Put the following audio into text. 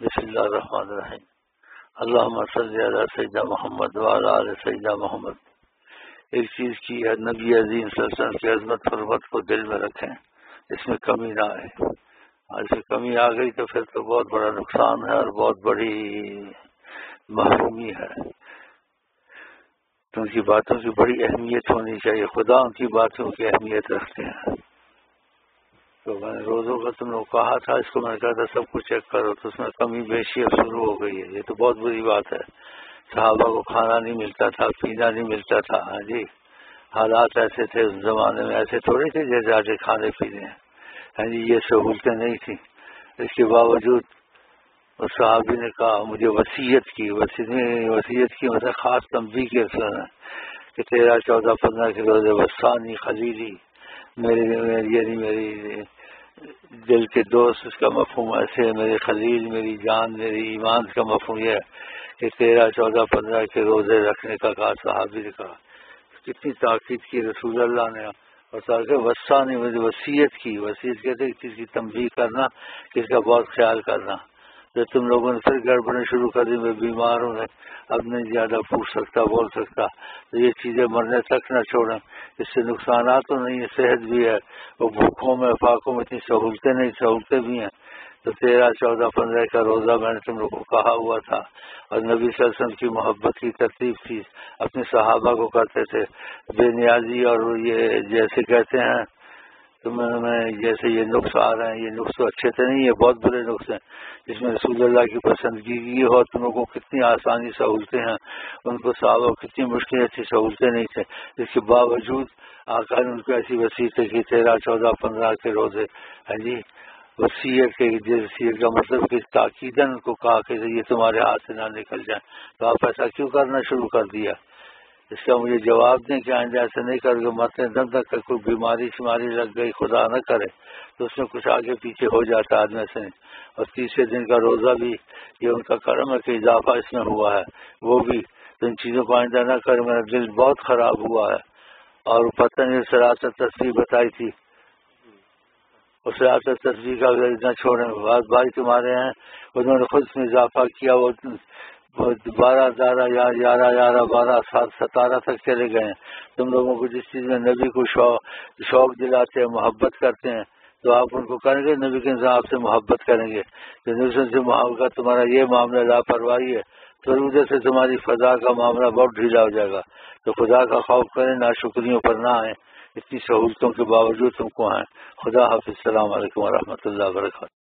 بسم اللہ الرحمن الرحیم اللہم صلی علی سیدنا محمد وعلی آل سیدنا محمد۔ ایک چیز کی ہے، نبی عظیم صلی اللہ علیہ وسلم کی عظمت حرمت کو دل میں رکھیں، اس میں کمی نہ آئے۔ اس میں کمی آ گئی تو پھر تو بہت بڑا نقصان ہے اور بہت بڑی محرومی ہے۔ تو ان کی باتوں کی بڑی اہمیت ہونی چاہیے، خدا ان کی باتوں کی اہمیت رکھتے ہیں۔ تو میں نے روزوں کا تم لوگ کہا تھا، اس کو میں نے کہا تھا سب کچھ چیک کرو، تو اس میں کمی بیشی اب شروع ہو گئی ہے۔ یہ تو بہت بری بات ہے، صحابہ کو کھانا نہیں ملتا تھا، پینا نہیں ملتا تھا۔ ہاں جی، حالات ایسے تھے اس زمانے میں، ایسے تھوڑے تھے جیسے آج کھانے پینے ہیں۔ ہاں جی، یہ سہولتیں نہیں تھیں۔ اس کے باوجود اس صحابی نے کہا مجھے وصیت کی مطلب خاص تنبیہ کے اثر ہے کہ 13، 14، 15 کے روزے وسانی خلیلی، میری دل کے دوست، اس کا مفہوم ایسے ہے، میرے خلیل، میری جان، میری ایمان کا مفہوم یہ ہے کہ 13، 14، 15 کے روزے رکھنے کا کہا صحابی نے کہا۔ کتنی تاکید کی رسول اللہ نے، اور تاکہ وصانی مجھے وصیت کہتے ہیں چیز کی تنبیہ کرنا، اس کا بہت خیال کرنا۔ جو تم لوگوں نے پھر گڑبڑیں شروع کر دی، میں بیمار ہوں، اب نہیں زیادہ پوچھ سکتا بول سکتا، تو یہ چیزیں مرنے تک نہ چھوڑیں۔ اس سے نقصانات تو نہیں ہے، صحت بھی ہے، وہ بھوکوں میں فاقوں میں اتنی سہولتیں بھی ہیں۔ تو 13، 14، 15 کا روزہ میں نے تم لوگوں کو کہا ہوا تھا، اور نبی صلی اللہ علیہ وسلم کی محبت کی ترتیب تھی، اپنے صحابہ کو کرتے تھے بے نیازی، اور یہ جیسے کہتے ہیں میں جیسے یہ نقص آ رہے ہیں، یہ نقص اچھے سے نہیں، یہ بہت برے نقص ہیں، جس میں رسول اللہ کی پسندگی ہو۔ تم لوگوں کو کتنی آسانی سہولتیں ہیں، ان کو صحابہ کتنی مشکل تھی، سہولتیں نہیں تھے، اس کے باوجود آقا نے ان کو ایسی وصیت کی 13، 14، 15 کے روزے۔ ہاں جی، وصیت کا مطلب کہ تاکیداً ان کو کہا کہ یہ تمہارے ہاتھ سے نہ نکل جائے، تو آپ ایسا کیوں کرنا شروع کر دیا؟ اس کا مجھے جواب دیں کہ آئندہ ایسا نہیں کر کے مرتے دم تک کوئی بیماری شماری لگ گئی، خدا نہ کرے، تو اس میں کچھ آگے پیچھے ہو جاتا آدمی سے۔ اور 30 دن کا روزہ بھی یہ ان کا کرم ہے کہ اضافہ اس میں ہوا ہے، وہ بھی تو ان چیزوں کو آئندہ نہ کرے۔ میرا دل بہت خراب ہوا ہے، اور پتہ نہیں صراط تصویر بتائی تھی، اس صراط تصویر کا نہ چھوڑیں، بات بھائی تمہارے ہیں، انہوں نے خود اس میں اضافہ کیا، وہ 12، 11، 12، 7، 17 تک چلے گئے ہیں۔ تم لوگوں کو جس چیز میں نبی کو شوق دلاتے ہیں، محبت کرتے ہیں، تو آپ ان کو کریں گے، نبی کے آپ سے محبت کریں گے۔ تو نبی سے محبت تمہارا یہ معاملہ لاپرواہی ہے تو ادھر سے تمہاری فضا کا معاملہ بہت ڈھیلا ہو جائے گا۔ تو خدا کا خوف کریں، ناشکریوں پر نہ آئیں، اتنی سہولتوں کے باوجود تم کو ہیں۔ خدا حافظ، السلام علیکم ورحمۃ اللہ وبرکاتہ۔